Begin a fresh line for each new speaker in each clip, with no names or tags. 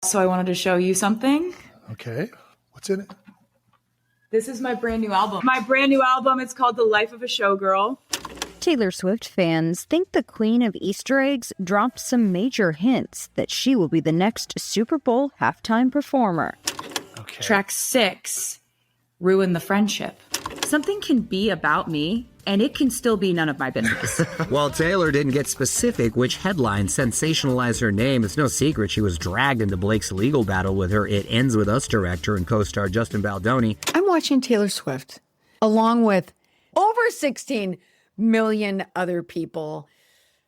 So I wanted to show you something.
Okay. What's in it?
This is my brand new album. My brand new album, it's called The Life of a Showgirl.
Taylor Swift fans think the Queen of Easter eggs dropped some major hints that she will be the next Super Bowl halftime performer.
Okay.
Track 6, Ruin the Friendship. Something can be about me, and it can still be none of my business.
While Taylor didn't get specific which headlines sensationalize her name, it's no secret she was dragged into Blake's legal battle with her It Ends With Us director and co-star Justin Baldoni.
I'm watching Taylor Swift, along with over 16 million other people.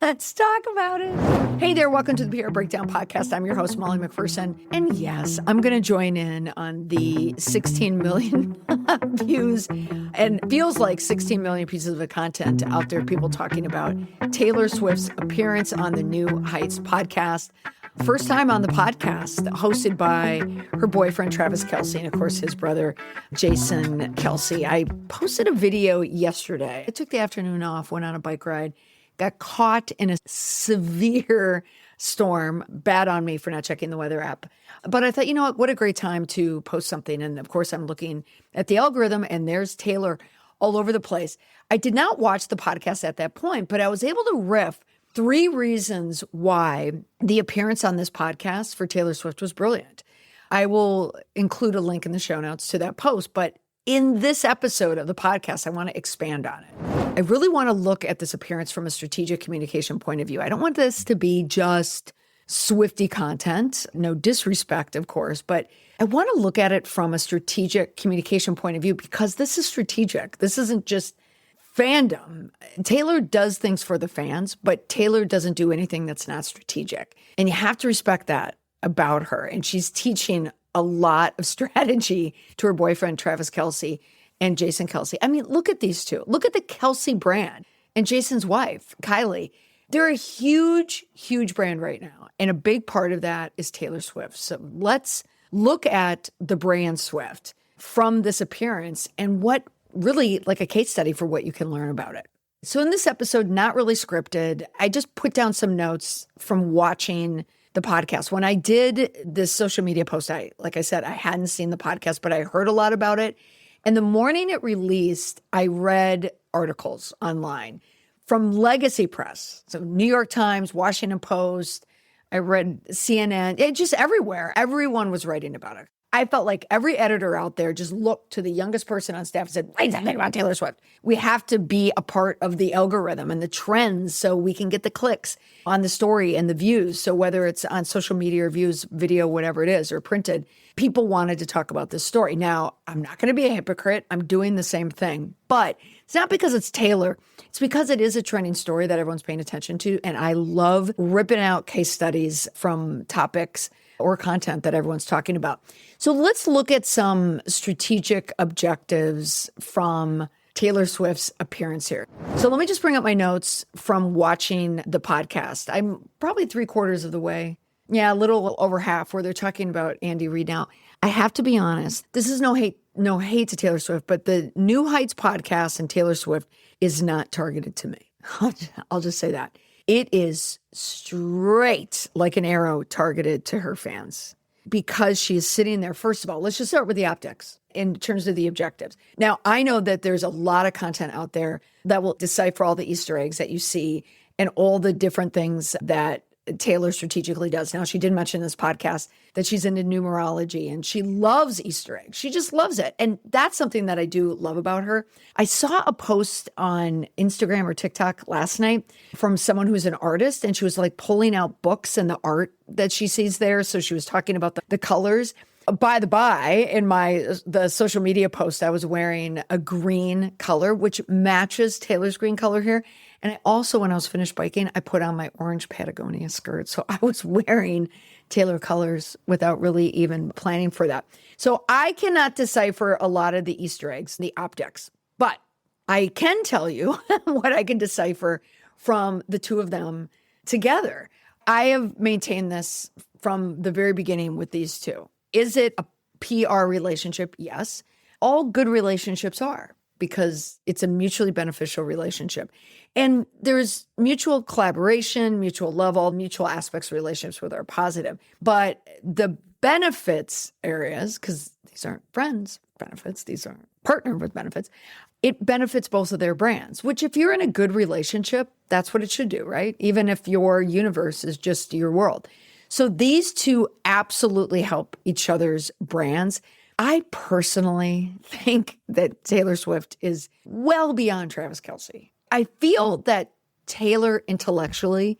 Let's talk about it. Hey there, welcome to the PR Breakdown Podcast. I'm your host, Molly McPherson. And yes, I'm going to join in on the 16 million views and feels like 16 million pieces of content out there, people talking about Taylor Swift's appearance on the New Heights podcast. First time on the podcast, hosted by her boyfriend, Travis Kelce, and of course, his brother, Jason Kelce. I posted a video yesterday. I took the afternoon off, went on a bike ride, got caught in a severe storm. Bad on me for not checking the weather app. But I thought, you know what a great time to post something. And of course, I'm looking at the algorithm, and there's Taylor all over the place. I did not watch the podcast at that point, but I was able to riff 3 reasons why the appearance on this podcast for Taylor Swift was brilliant. I will include a link in the show notes to that post, but in this episode of the podcast, I want to expand on it. I really want to look at this appearance from a strategic communication point of view. I don't want this to be just Swiftie content, no disrespect, of course, but I want to look at it from a strategic communication point of view because this is strategic. This isn't just fandom. Taylor does things for the fans, but Taylor doesn't do anything that's not strategic. And you have to respect that about her. And she's teaching a lot of strategy to her boyfriend, Travis Kelce and Jason Kelce. I mean, look at these two. Look at the Kelce brand and Jason's wife, Kylie. They're a huge, huge brand right now. And a big part of that is Taylor Swift. So let's look at the brand Swift from this appearance and what really like a case study for what you can learn about it. So in this episode, not really scripted, I just put down some notes from watching the podcast. When I did this social media post, like I said, I hadn't seen the podcast, but I heard a lot about it. And the morning it released, I read articles online from legacy press. So New York Times, Washington Post, I read CNN, just everywhere. Everyone was writing about it. I felt like every editor out there just looked to the youngest person on staff and said, write something about Taylor Swift. We have to be a part of the algorithm and the trends so we can get the clicks on the story and the views. So whether it's on social media or views, video, whatever it is, or printed, people wanted to talk about this story. Now, I'm not going to be a hypocrite. I'm doing the same thing. But it's not because it's Taylor. It's because it is a trending story that everyone's paying attention to. And I love ripping out case studies from topics or content that everyone's talking about. So let's look at some strategic objectives from Taylor Swift's appearance here. So let me just bring up my notes from watching the podcast. I'm probably 3/4 of the way. Yeah, a little over half where they're talking about Andy Reid. Now, I have to be honest, this is no hate to Taylor Swift, but the New Heights podcast and Taylor Swift is not targeted to me. I'll just say that. It is straight like an arrow targeted to her fans because she is sitting there. First of all, let's just start with the optics in terms of the objectives. Now, I know that there's a lot of content out there that will decipher all the Easter eggs that you see and all the different things that Taylor strategically does. Now, she did mention in this podcast that she's into numerology and she loves Easter eggs. She just loves it. And that's something that I do love about her. I saw a post on Instagram or TikTok last night from someone who's an artist, and she was like pulling out books and the art that she sees there. So she was talking about the colors. By the by, in the social media post, I was wearing a green color, which matches Taylor's green color here. And I also, when I was finished biking, I put on my orange Patagonia skirt. So I was wearing Taylor colors without really even planning for that. So I cannot decipher a lot of the Easter eggs, the optics, but I can tell you what I can decipher from the two of them together. I have maintained this from the very beginning with these two. Is it a PR relationship? Yes. All good relationships are. because it's a mutually beneficial relationship. And there's mutual collaboration, mutual level, mutual aspects of relationships where they're positive. But the benefits areas, because these aren't friends benefits, these aren't partner with benefits, it benefits both of their brands, which if you're in a good relationship, that's what it should do, right? Even if your universe is just your world. So these two absolutely help each other's brands. I personally think that Taylor Swift is well beyond Travis Kelce. I feel that Taylor intellectually,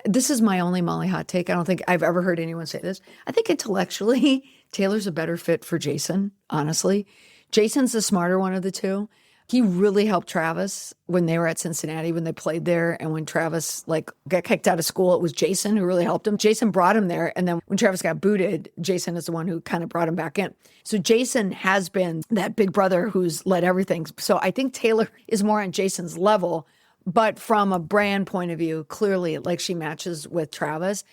this is my only Molly hot take. I don't think I've ever heard anyone say this. I think intellectually, Taylor's a better fit for Jason, honestly. Jason's the smarter one of the two. He really helped Travis when they were at Cincinnati, when they played there. And when Travis got kicked out of school, it was Jason who really helped him. Jason brought him there. And then when Travis got booted, Jason is the one who kind of brought him back in. So Jason has been that big brother who's led everything. So I think Taylor is more on Jason's level. But from a brand point of view, clearly, she matches with Travis.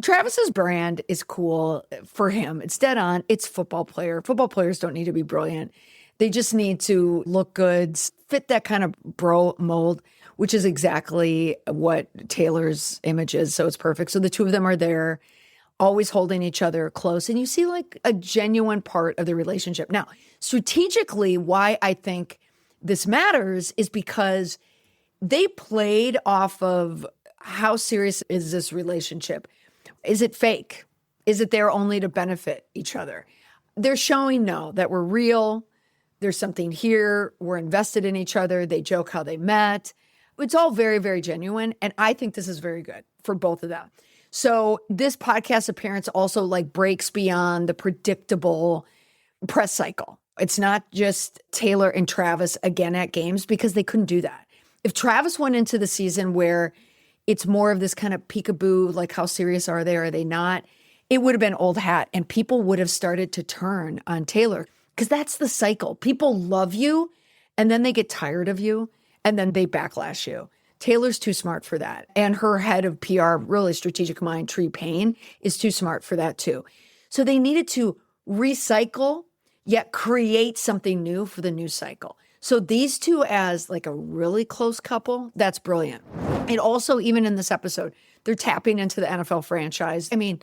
Travis's brand is cool for him. It's dead on. It's football player. Football players don't need to be brilliant. They just need to look good, fit that kind of bro mold, which is exactly what Taylor's image is. So it's perfect. So the two of them are there, always holding each other close. And you see a genuine part of the relationship. Now, strategically, why I think this matters is because they played off of how serious is this relationship? Is it fake? Is it there only to benefit each other? They're showing, no, that we're real. There's something here. We're invested in each other. They joke how they met. It's all very, very genuine. And I think this is very good for both of them. So this podcast appearance also breaks beyond the predictable press cycle. It's not just Taylor and Travis again at games because they couldn't do that. If Travis went into the season where it's more of this kind of peekaboo, how serious are they? Are they not? It would have been old hat and people would have started to turn on Taylor. Because that's the cycle. People love you, and then they get tired of you, and then they backlash you. Taylor's too smart for that. And her head of PR, really strategic mind, Tree Payne, is too smart for that too. So they needed to recycle, yet create something new for the new cycle. So these two as a really close couple, that's brilliant. And also, even in this episode, they're tapping into the NFL franchise. I mean,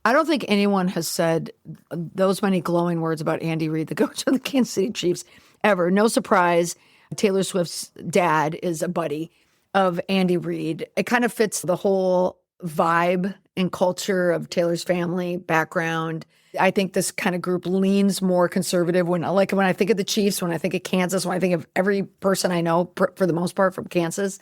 I don't think anyone has said those many glowing words about Andy Reid, the coach of the Kansas City Chiefs, ever. No surprise, Taylor Swift's dad is a buddy of Andy Reid. It kind of fits the whole vibe and culture of Taylor's family background. I think this kind of group leans more conservative when I think of the Chiefs, when I think of Kansas, when I think of every person I know, for the most part, from Kansas,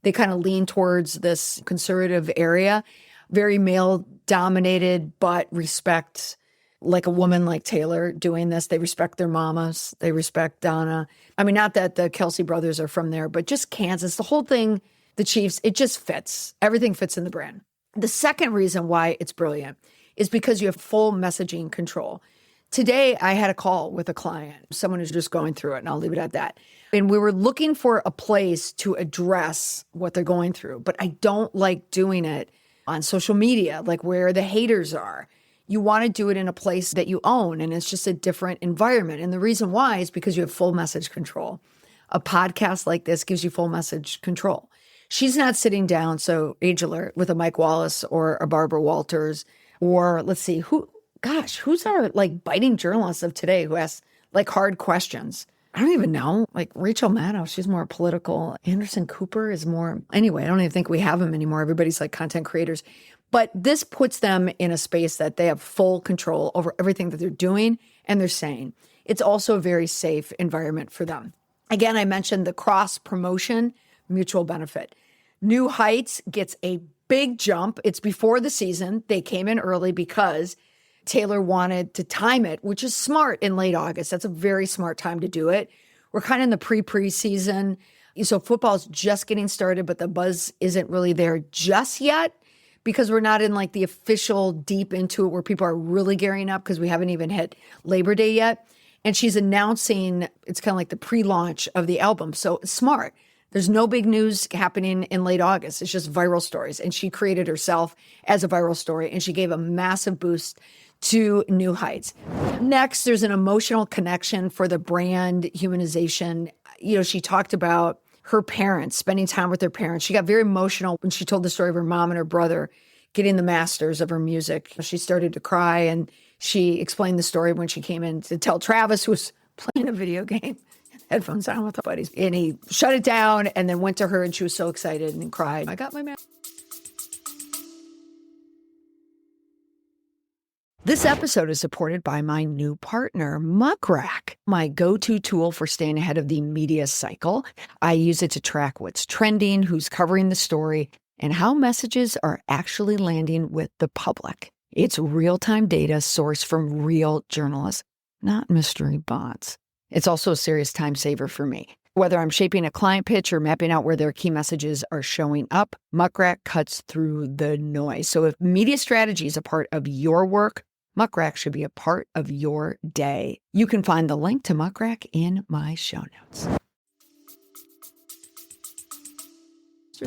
they kind of lean towards this conservative area. Very male-dominated, but respect, a woman like Taylor doing this. They respect their mamas. They respect Donna. I mean, not that the Kelsey brothers are from there, but just Kansas. The whole thing, the Chiefs, it just fits. Everything fits in the brand. The second reason why it's brilliant is because you have full messaging control. Today, I had a call with a client, someone who's just going through it, and I'll leave it at that. And we were looking for a place to address what they're going through, but I don't like doing it on social media, where the haters are. You want to do it in a place that you own, and it's just a different environment. And the reason why is because you have full message control. A podcast like this gives you full message control. She's not sitting down, so age alert, with a Mike Wallace or a Barbara Walters, or let's see, who's our biting journalist of today who asks hard questions? I don't even know. Rachel Maddow, she's more political. Anderson Cooper is more, anyway, I don't even think we have him anymore. Everybody's content creators. But this puts them in a space that they have full control over everything that they're doing and they're saying. It's also a very safe environment for them. Again, I mentioned the cross promotion, mutual benefit. New Heights gets a big jump. It's before the season. They came in early because Taylor wanted to time it, which is smart in late August. That's a very smart time to do it. We're kind of in the preseason. So football's just getting started, but the buzz isn't really there just yet because we're not in the official deep into it where people are really gearing up because we haven't even hit Labor Day yet. And she's announcing, it's kind of the pre-launch of the album. So it's smart. There's no big news happening in late August. It's just viral stories. And she created herself as a viral story, and she gave a massive boost to New Heights. Next, there's an emotional connection for the brand humanization. She talked about her parents, spending time with their parents. She got very emotional when she told the story of her mom and her brother getting the masters of her music. She started to cry, and she explained the story when she came in to tell Travis, who was playing a video game, headphones on with her buddies. And he shut it down and then went to her, and she was so excited and cried. I got my man. This episode is supported by my new partner, Muckrack, my go-to tool for staying ahead of the media cycle. I use it to track what's trending, who's covering the story, and how messages are actually landing with the public. It's real-time data sourced from real journalists, not mystery bots. It's also a serious time saver for me. Whether I'm shaping a client pitch or mapping out where their key messages are showing up, Muckrack cuts through the noise. So if media strategy is a part of your work, Muckrack should be a part of your day. You can find the link to Muckrack in my show notes.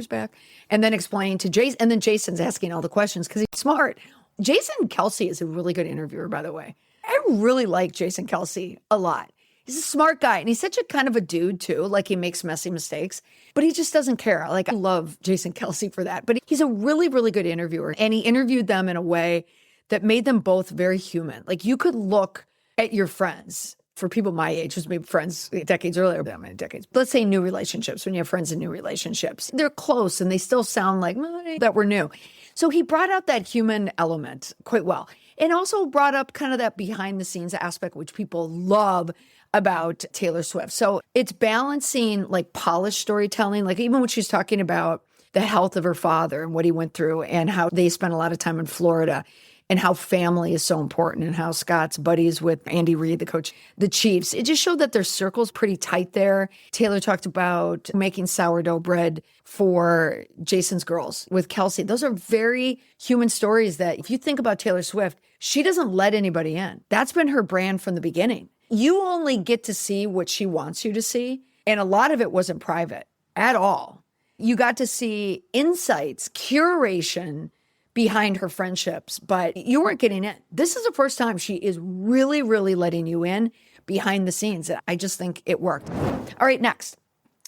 Back, and then explain to Jason, and then Jason's asking all the questions because he's smart. Jason Kelce is a really good interviewer, by the way. I really like Jason Kelce a lot. He's a smart guy, and he's such a kind of a dude too. Like, he makes messy mistakes, but he just doesn't care. Like, I love Jason Kelce for that. But he's a really, really good interviewer, and he interviewed them in a way that made them both very human. Like, you could look at your friends. For people my age, who's maybe friends decades earlier, that many decades. Let's say new relationships, when you have friends in new relationships. They're close and they still sound like that were new. So he brought out that human element quite well. And also brought up kind of that behind the scenes aspect, which people love about Taylor Swift. So it's balancing like polished storytelling, like even when she's talking about the health of her father and what he went through and how they spent a lot of time in Florida, and how family is so important, and how Scott's buddies with Andy Reid, the coach, the Chiefs. It just showed that their circle's pretty tight there. Taylor talked about making sourdough bread for Jason's girls with Kelsey. Those are very human stories that if you think about Taylor Swift, she doesn't let anybody in. That's been her brand from the beginning. You only get to see what she wants you to see. And a lot of it wasn't private at all. You got to see insights, curation, behind her friendships, but you weren't getting in. This is the first time she is really, really letting you in behind the scenes. I just think it worked. All right, next,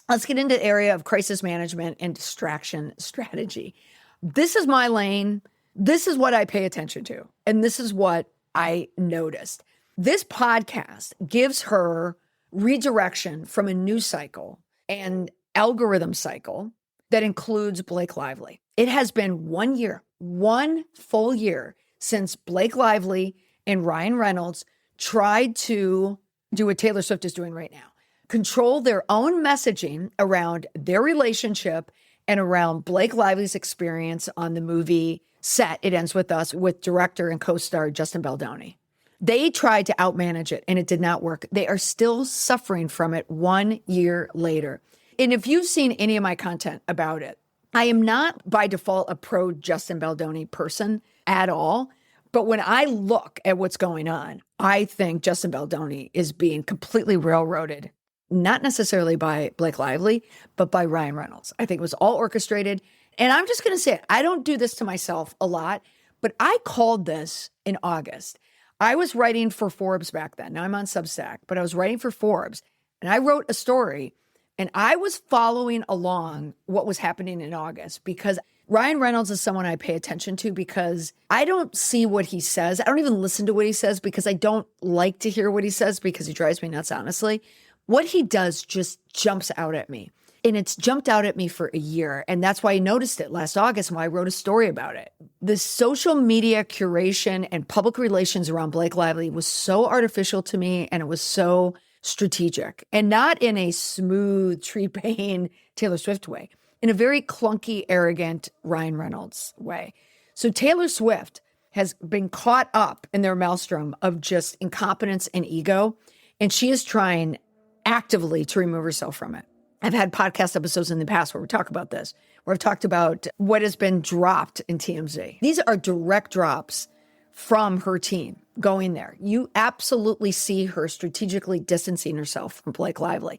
let's get into the area of crisis management and distraction strategy. This is my lane. This is what I pay attention to. And this is what I noticed. This podcast gives her redirection from a news cycle and algorithm cycle that includes Blake Lively. It has been 1 year, one full year since Blake Lively and Ryan Reynolds tried to do what Taylor Swift is doing right now. Control their own messaging around their relationship and around Blake Lively's experience on the movie set, It Ends With Us, with director and co-star Justin Baldoni. They tried to outmanage it and it did not work. They are still suffering from it 1 year later. And if you've seen any of my content about it, I am not by default a pro Justin Baldoni person at all. But when I look at what's going on, I think Justin Baldoni is being completely railroaded, not necessarily by Blake Lively, but by Ryan Reynolds. I think it was all orchestrated. And I'm just going to say it. I don't do this to myself a lot, but I called this in August. I was writing for Forbes back then. Now I'm on Substack, but I was writing for Forbes and I wrote a story. And I was following along what was happening in August because Ryan Reynolds is someone I pay attention to because I don't see what he says. I don't even listen to what he says because I don't like to hear what he says because he drives me nuts, honestly. What he does just jumps out at me. And it's jumped out at me for a year. And that's why I noticed it last August and why I wrote a story about it. The social media curation and public relations around Blake Lively was so artificial to me, and it was so strategic, and not in a smooth, tree-paying Taylor Swift way, in a very clunky, arrogant Ryan Reynolds way. So Taylor Swift has been caught up in their maelstrom of just incompetence and ego, and she is trying actively to remove herself from it. I've had podcast episodes in the past where we talk about this, where I've talked about what has been dropped in TMZ. These are direct drops from her team going there. You absolutely see her strategically distancing herself from Blake Lively,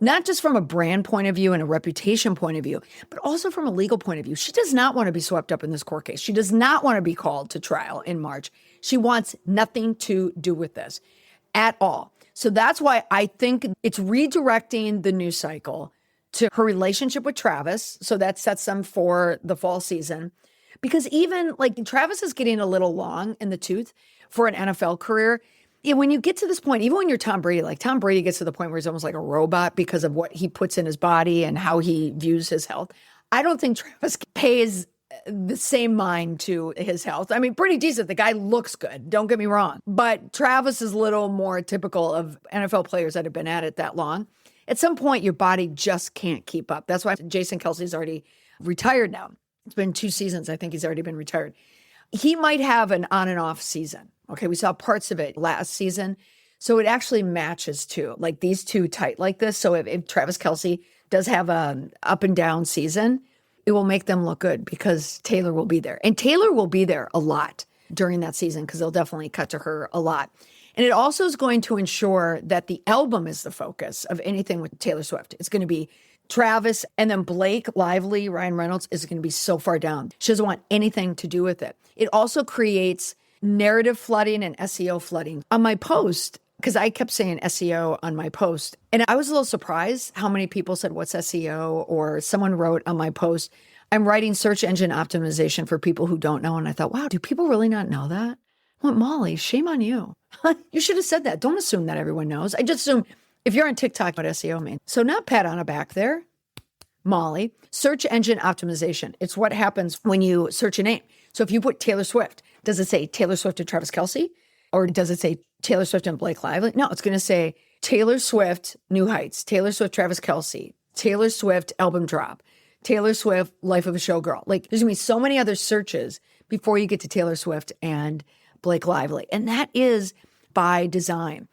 not just from a brand point of view and a reputation point of view, but also from a legal point of view. She does not want to be swept up in this court case. She does not want to be called to trial in March. She wants nothing to do with this at all. So that's why I think it's redirecting the news cycle to her relationship with Travis. So that sets them for the fall season. Because even like Travis is getting a little long in the tooth for an NFL career. Yeah, when you get to this point, even when you're Tom Brady, like Tom Brady gets to the point where he's almost like a robot because of what he puts in his body and how he views his health. I don't think Travis pays the same mind to his health. I mean, pretty decent. The guy looks good. Don't get me wrong. But Travis is a little more typical of NFL players that have been at it that long. At some point, your body just can't keep up. That's why Jason Kelce's already retired now. It's been 2 seasons. I think he's already been retired. He might have an on and off season. Okay, we saw parts of it last season. So it actually matches too. Like these two tight like this. So if Travis Kelce does have an up and down season, it will make them look good because Taylor will be there. And Taylor will be there a lot during that season because they'll definitely cut to her a lot. And it also is going to ensure that the album is the focus of anything with Taylor Swift. It's going to be Travis, and then Blake Lively, Ryan Reynolds is going to be so far down. She doesn't want anything to do with it. It also creates narrative flooding and SEO flooding. On my post, because I kept saying SEO on my post, and I was a little surprised how many people said, what's SEO? Or someone wrote on my post, I'm writing search engine optimization for people who don't know. And I thought, wow, do people really not know that? Well, Molly, shame on you. You should have said that. Don't assume that everyone knows. I just assume if you're on TikTok, what SEO means. So not pat on a back there, Molly. Search engine optimization. It's what happens when you search a name. So if you put Taylor Swift, does it say Taylor Swift and Travis Kelce? Or does it say Taylor Swift and Blake Lively? No, it's going to say Taylor Swift, New Heights, Taylor Swift, Travis Kelce, Taylor Swift, album drop, Taylor Swift, Life of a Showgirl. Like there's going to be so many other searches before you get to Taylor Swift and Blake Lively. And that is by design.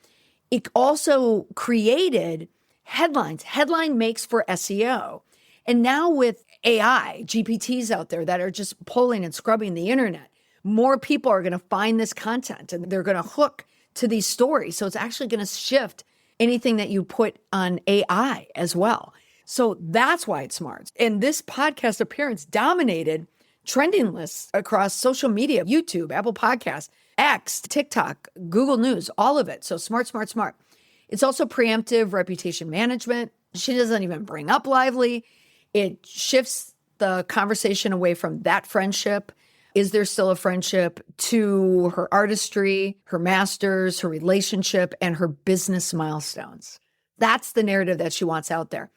It also created headlines. Headline makes for SEO. And now with AI, GPTs out there that are just pulling and scrubbing the internet, more people are going to find this content and they're going to hook to these stories. So it's actually going to shift anything that you put on AI as well. So that's why it's smart. And this podcast appearance dominated trending lists across social media, YouTube, Apple Podcasts, X, TikTok, Google News, all of it. So smart, smart, smart. It's also preemptive reputation management. She doesn't even bring up Lively. It shifts the conversation away from that friendship. Is there still a friendship to her artistry, her masters, her relationship, and her business milestones? That's the narrative that she wants out there.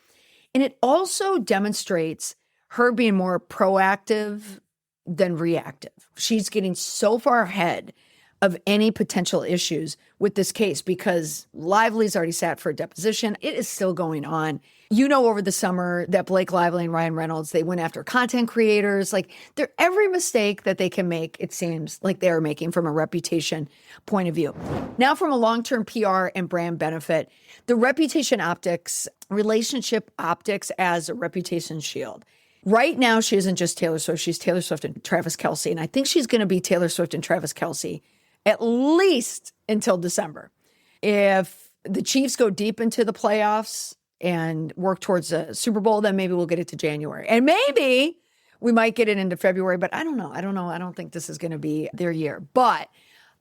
And it also demonstrates her being more proactive than reactive. She's getting so far ahead of any potential issues with this case because Lively's already sat for a deposition. It is still going on. You know, over the summer that Blake Lively and Ryan Reynolds, they went after content creators. Like every mistake that they can make, it seems like they're making from a reputation point of view. Now from a long-term PR and brand benefit, the reputation optics, relationship optics as a reputation shield. Right now, she isn't just Taylor Swift. She's Taylor Swift and Travis Kelce. And I think she's going to be Taylor Swift and Travis Kelce at least until December. If the Chiefs go deep into the playoffs and work towards a Super Bowl, then maybe we'll get it to January. And maybe we might get it into February, but I don't know. I don't think this is going to be their year. But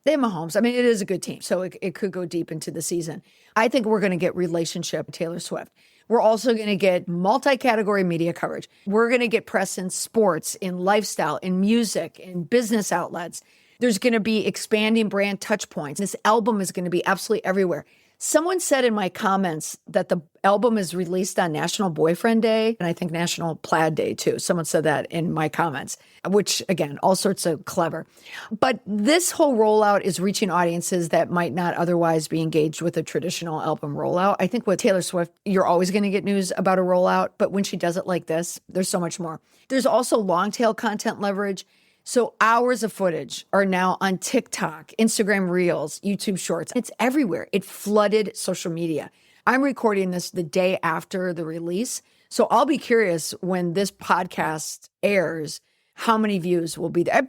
they have Mahomes. I mean, it is a good team, so it could go deep into the season. I think we're going to get relationship Taylor Swift. We're also going to get multi-category media coverage. We're going to get press in sports, in lifestyle, in music, in business outlets. There's going to be expanding brand touch points. This album is going to be absolutely everywhere. Someone said in my comments that the album is released on National Boyfriend Day, and I think National Plaid Day too. Someone said that in my comments, which again, all sorts of clever. But this whole rollout is reaching audiences that might not otherwise be engaged with a traditional album rollout. I think with Taylor Swift, you're always going to get news about a rollout, but when she does it like this, there's so much more. There's also long tail content leverage. So hours of footage are now on TikTok, Instagram Reels, YouTube Shorts. It's everywhere. It flooded social media. I'm recording this the day after the release. So I'll be curious when this podcast airs, how many views will be there.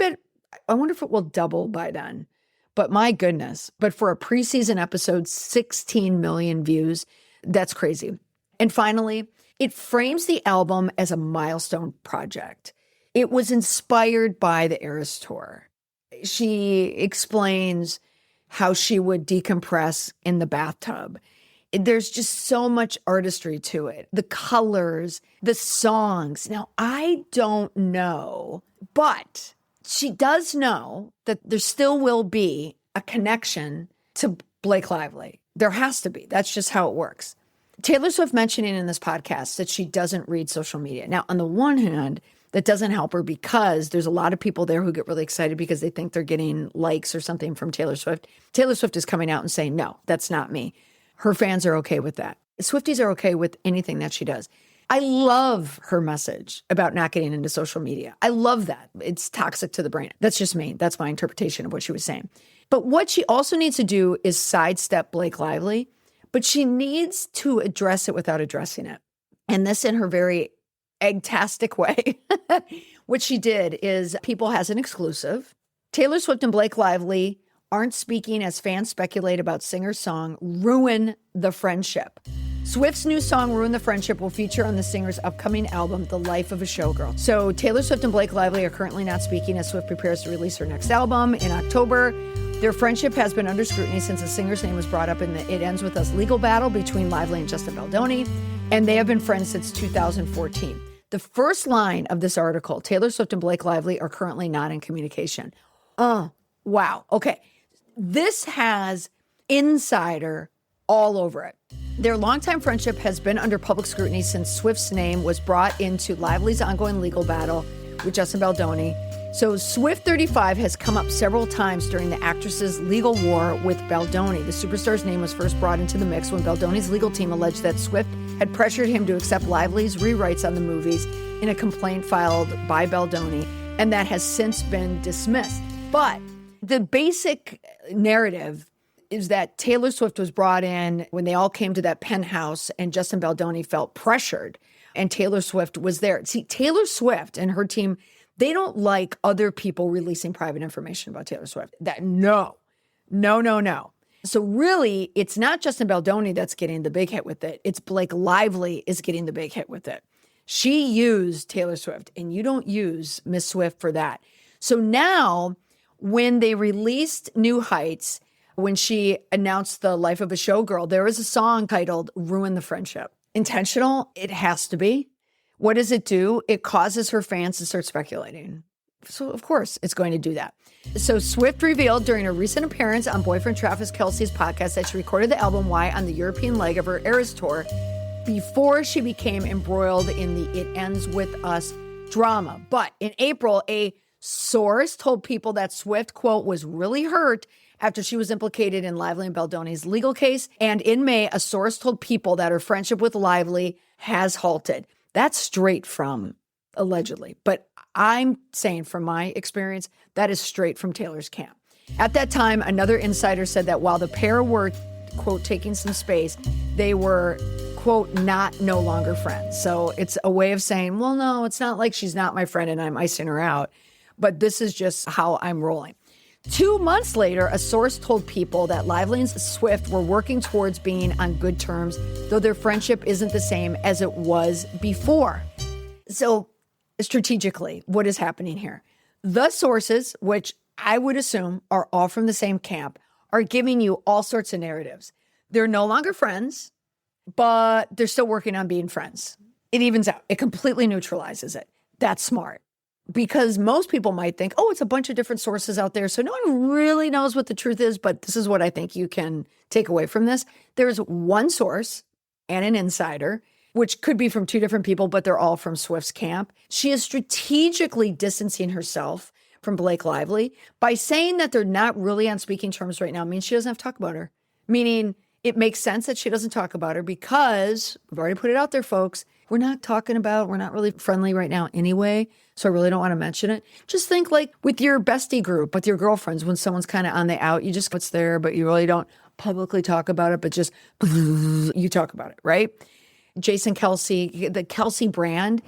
I wonder if it will double by then. But my goodness. But for a preseason episode, 16 million views. That's crazy. And finally, it frames the album as a milestone project. It was inspired by the Eras Tour. She explains how she would decompress in the bathtub. There's just so much artistry to it. The colors, the songs. Now, I don't know, but she does know that there still will be a connection to Blake Lively. There has to be. That's just how it works. Taylor Swift mentioning in this podcast that she doesn't read social media. Now, on the one hand, that doesn't help her because there's a lot of people there who get really excited because they think they're getting likes or something from Taylor Swift. Taylor Swift is coming out and saying, no, that's not me. Her fans are okay with that. Swifties are okay with anything that she does. I love her message about not getting into social media. I love that. It's toxic to the brain. That's just me. That's my interpretation of what she was saying. But what she also needs to do is sidestep Blake Lively, but she needs to address it without addressing it. And this in her very egg-tastic way. What she did is People has an exclusive. Taylor Swift and Blake Lively aren't speaking as fans speculate about singer's song Ruin the Friendship. Swift's new song, Ruin the Friendship, will feature on the singer's upcoming album, The Life of a Showgirl. So Taylor Swift and Blake Lively are currently not speaking as Swift prepares to release her next album in October. Their friendship has been under scrutiny since the singer's name was brought up in the It Ends With Us legal battle between Lively and Justin Baldoni, and they have been friends since 2014. The first line of this article, Taylor Swift and Blake Lively are currently not in communication. Wow. Okay. This has insider all over it. Their longtime friendship has been under public scrutiny since Swift's name was brought into Lively's ongoing legal battle with Justin Baldoni. So Swift 35 has come up several times during the actress's legal war with Baldoni. The superstar's name was first brought into the mix when Baldoni's legal team alleged that Swift had pressured him to accept Lively's rewrites on the movies in a complaint filed by Baldoni, and that has since been dismissed. But the basic narrative is that Taylor Swift was brought in when they all came to that penthouse and Justin Baldoni felt pressured and Taylor Swift was there. See, Taylor Swift and her team, they don't like other people releasing private information about Taylor Swift. No. So really, it's not Justin Baldoni that's getting the big hit with it. It's Blake Lively is getting the big hit with it. She used Taylor Swift, and you don't use Miss Swift for that. So now, when they released New Heights, when she announced The Life of a Showgirl, there is a song titled Ruin the Friendship. Intentional? It has to be. What does it do? It causes her fans to start speculating. So, of course, it's going to do that. So Swift revealed during a recent appearance on boyfriend Travis Kelce's podcast that she recorded the album Why on the European leg of her Eras tour before she became embroiled in the It Ends With Us drama. But in April, a source told People that Swift, quote, was really hurt after she was implicated in Lively and Baldoni's legal case. And in May, a source told People that her friendship with Lively has halted. That's straight from allegedly. But I'm saying from my experience, that is straight from Taylor's camp. At that time, another insider said that while the pair were, quote, taking some space, they were, quote, no longer friends. So it's a way of saying, well, no, it's not like she's not my friend and I'm icing her out, but this is just how I'm rolling. 2 months later, a source told People that Lively and Swift were working towards being on good terms, though their friendship isn't the same as it was before. So strategically, what is happening here? The sources, which I would assume are all from the same camp, are giving you all sorts of narratives. They're no longer friends, but they're still working on being friends. It evens out. It completely neutralizes it. That's smart. Because most people might think, oh, it's a bunch of different sources out there, so no one really knows what the truth is, but this is what I think you can take away from this. There's one source and an insider, which could be from two different people, but they're all from Swift's camp. She is strategically distancing herself from Blake Lively by saying that they're not really on speaking terms right now. Means she doesn't have to talk about her. Meaning it makes sense that she doesn't talk about her because we've already put it out there, folks. We're not really friendly right now anyway, so I really don't want to mention it. Just think like with your bestie group, with your girlfriends, when someone's kind of on the out, you just what's there, but you really don't publicly talk about it, but just you talk about it, right? Jason Kelce, the Kelsey brand.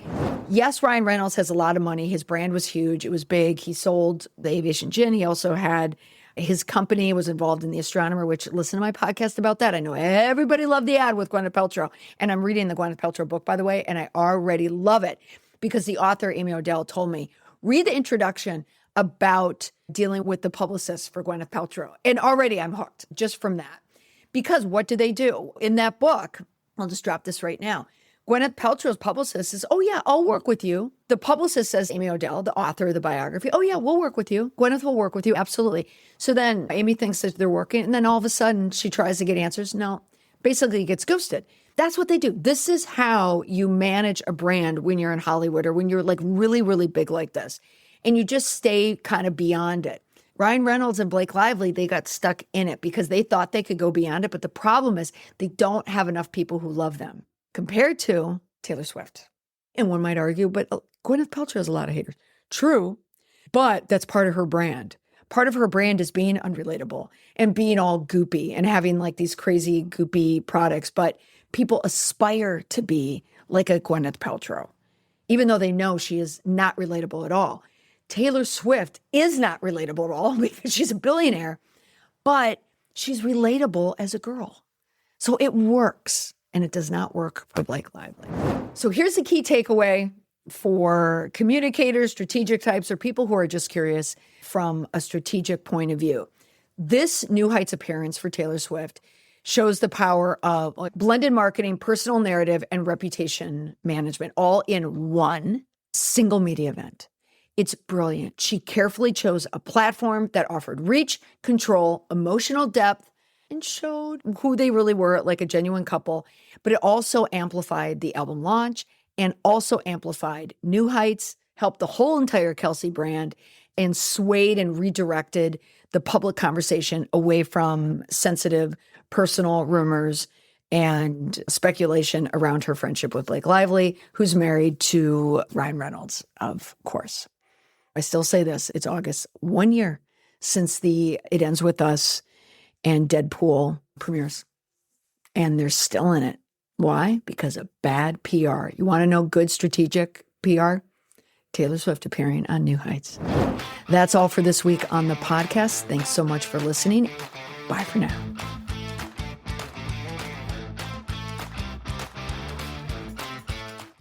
Yes, Ryan Reynolds has a lot of money. His brand was huge. It was big. He sold the aviation gin. He also had his company was involved in The Astronomer, which listen to my podcast about that. I know everybody loved the ad with Gwyneth Paltrow. And I'm reading the Gwyneth Paltrow book, by the way, and I already love it because the author, Amy Odell, told me, read the introduction about dealing with the publicist for Gwyneth Paltrow. And already I'm hooked just from that. Because what do they do? In that book, I'll just drop this right now. Gwyneth Paltrow's publicist says, oh yeah, I'll work with you. The publicist says, Amy Odell, the author of the biography, oh yeah, we'll work with you. Gwyneth will work with you, absolutely. So then Amy thinks that they're working, and then all of a sudden she tries to get answers. No, basically gets ghosted. That's what they do. This is how you manage a brand when you're in Hollywood or when you're like really, really big like this. And you just stay kind of beyond it. Ryan Reynolds and Blake Lively, they got stuck in it because they thought they could go beyond it. But the problem is they don't have enough people who love them compared to Taylor Swift. And one might argue, but Gwyneth Paltrow has a lot of haters. True, but that's part of her brand. Part of her brand is being unrelatable and being all goopy and having like these crazy goopy products. But people aspire to be like a Gwyneth Paltrow, even though they know she is not relatable at all. Taylor Swift is not relatable at all because she's a billionaire, but she's relatable as a girl. So it works, and it does not work for Blake Lively. So here's the key takeaway for communicators, strategic types, or people who are just curious from a strategic point of view. This New Heights appearance for Taylor Swift shows the power of blended marketing, personal narrative, and reputation management all in one single media event. It's brilliant. She carefully chose a platform that offered reach, control, emotional depth, and showed who they really were, like a genuine couple. But it also amplified the album launch and also amplified New Heights, helped the whole entire Kelsey brand, and swayed and redirected the public conversation away from sensitive personal rumors and speculation around her friendship with Blake Lively, who's married to Ryan Reynolds, of course. I still say this, it's August, 1 year since the It Ends With Us and Deadpool premieres. And they're still in it. Why? Because of bad PR. You want to know good strategic PR? Taylor Swift appearing on New Heights. That's all for this week on the podcast. Thanks so much for listening. Bye for now.